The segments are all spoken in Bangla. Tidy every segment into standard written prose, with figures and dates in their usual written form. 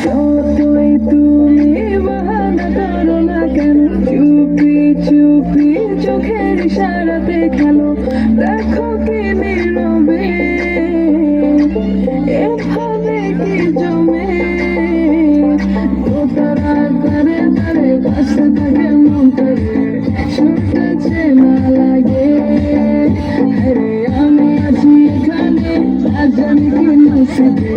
যতই তুমি বাহানা করো না কেন, চুপি চুপি চোখের ইশারাতে খেলো, দেখো কি নীরবে এভাবে কি জমে। তারা তারে তারে কাছে থাকে মনটারে, শুনতেছে না লাগে। আরে আমি আছি এখানে, আজ জানি কি নসিবে।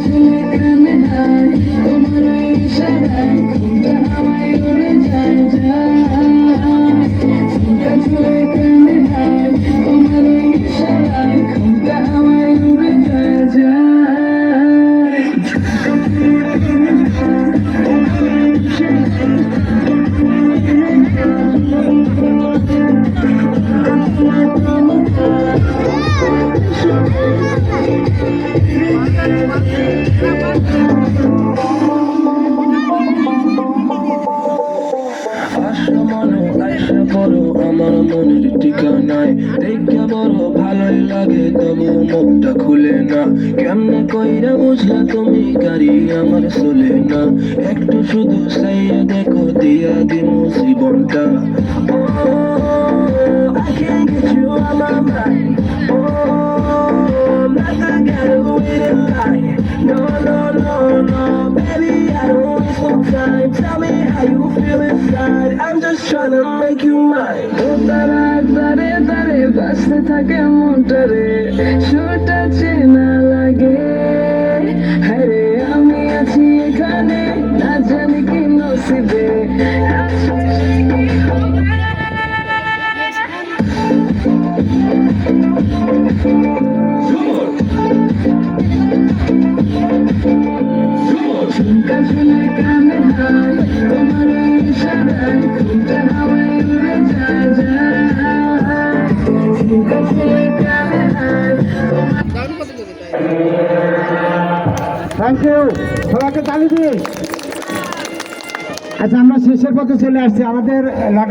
চুলে কানে হায় তোমার ইশারায়, ঘুমটা হাওয়ায় উড়ে যায় যায়। চুলে কানে হায় তোমার ইশারায়, ঘুমটা হাওয়ায় উড়ে যায় যায়। আমার মনের ঠিকানায় দেখে বড় ভালোই লাগে, তবু মুখটা খুলে না। কেমনে কইরা বুঝলা তুমি গাড়ি আমার চলে না, একটু শুধু চাইয়া দেখো দিয়া দিমু জীবনটা। I can't get you out my mind. Like I got away tonight. No, no, no, no, baby, I don't waste no time. Tell me how you feel inside. I'm just trying to make you mine. তারা তারে তারে বাসতে থাকে মনটারে, সুরটা চেনা লাগে। আরে আমি আছি এখানে, না জানি কি নসিবে। চুলে কানে হায় তোমার ইশারায়, ঘুমটা হাওয়ায় উড়ে যায় যায়। চুলে কানে হায় তোমার। থ্যাংক ইউ, সবাইকে তালি দিন। আচ্ছা, আমরা শেষের পথে চলে আসছি। আমাদের